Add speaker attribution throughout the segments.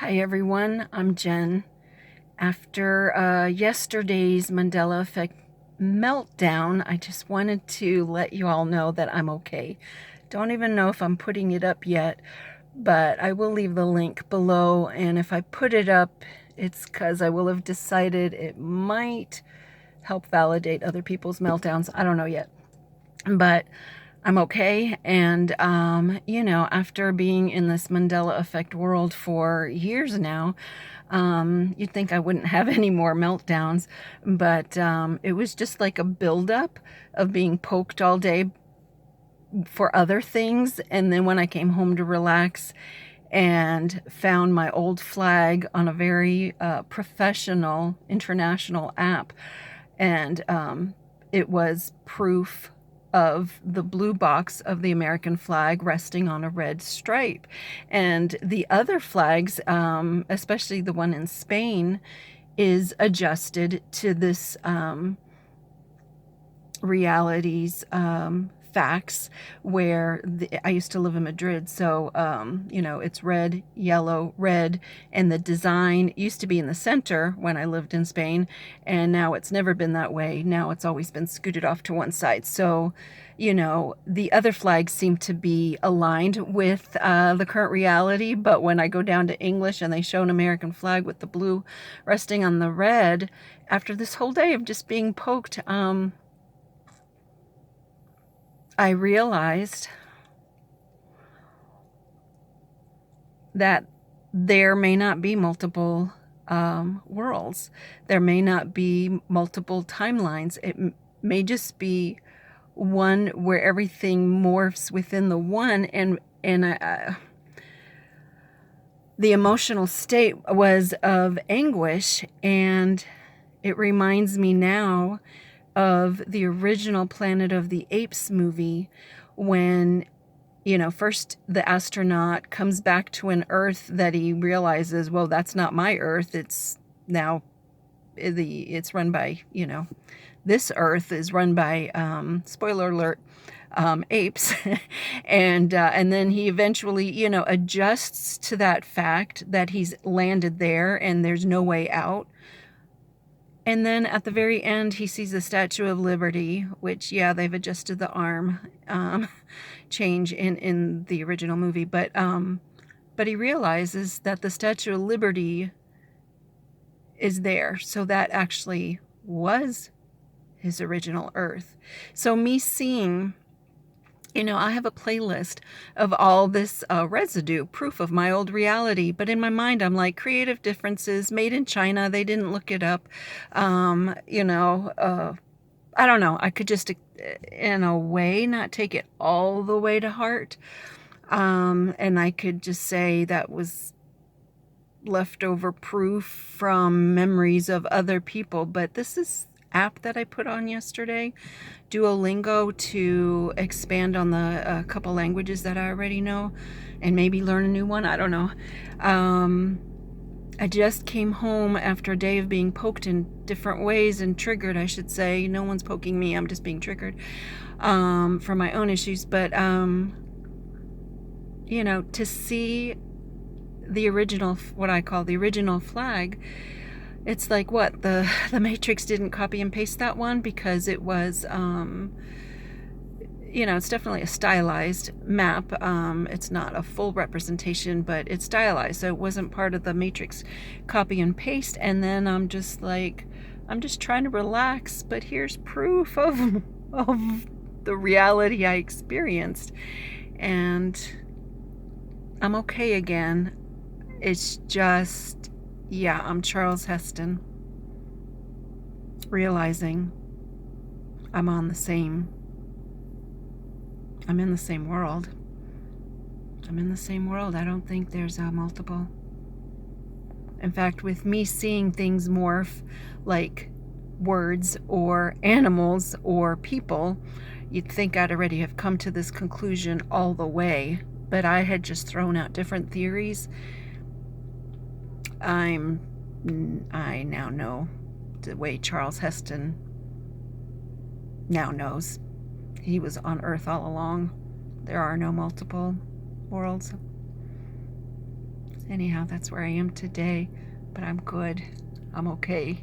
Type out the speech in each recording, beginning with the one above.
Speaker 1: Hi everyone, I'm Jen. After yesterday's Mandela effect meltdown, I just wanted to let you all know that I'm okay. Don't even know if I'm putting it up yet, but I will leave the link below, and if I put it up, it's because I will have decided it might help validate other people's meltdowns. I don't know yet, but I'm okay. And, after being in this Mandela effect world for years now, you'd think I wouldn't have any more meltdowns, but it was just like a buildup of being poked all day for other things. And then when I came home to relax and found my old flag on a very professional international app, and it was proof of the blue box of the American flag resting on a red stripe. And the other flags, especially the one in Spain, is adjusted to this realities, facts, where I used to live in Madrid, so it's red, yellow, red, and the design used to be in the center when I lived in Spain, and now it's never been that way. Now it's always been scooted off to one side. So the other flags seem to be aligned with the current reality, but when I go down to English and they show an American flag with the blue resting on the red, after this whole day of just being poked, I realized that there may not be multiple worlds. There may not be multiple timelines. It may just be one where everything morphs within the one. And the emotional state was of anguish, and it reminds me now of the original Planet of the Apes movie, when first the astronaut comes back to an Earth that he realizes, well, that's not my Earth. It's now it's run by, this Earth is run by, spoiler alert, apes. And then he eventually, adjusts to that fact that he's landed there and there's no way out. And then at the very end, he sees the Statue of Liberty, which, yeah, they've adjusted the arm change in the original movie. But he realizes that the Statue of Liberty is there. So that actually was his original Earth. So me seeing, I have a playlist of all this residue, proof of my old reality. But in my mind, I'm like, creative differences, made in China. They didn't look it up. I don't know. I could just, in a way, not take it all the way to heart. And I could just say that was leftover proof from memories of other people. But this is app that I put on yesterday, Duolingo, to expand on the couple languages that I already know and maybe learn a new one. I don't know. I just came home after a day of being poked in different ways and triggered, I should say. No one's poking me, I'm just being triggered for my own issues. But to see the original, what I call the original flag, it's like, what, the Matrix didn't copy and paste that one, because it was it's definitely a stylized map. It's not a full representation, but it's stylized, so it wasn't part of the Matrix copy and paste. And then I'm just like, I'm just trying to relax, but here's proof of the reality I experienced, and I'm okay again. It's just, yeah, I'm Charles Heston, realizing I'm in the same world. I'm in the same world. I don't think there's a multiple. In fact, with me seeing things morph, like words or animals or people, you'd think I'd already have come to this conclusion all the way, but I had just thrown out different theories. I now know the way Charles Heston now knows. He was on Earth all along. There are no multiple worlds. Anyhow, that's where I am today, but I'm good. I'm okay.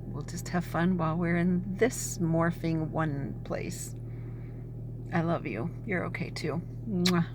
Speaker 1: We'll just have fun while we're in this morphing one place. I love you. You're okay too. Mwah.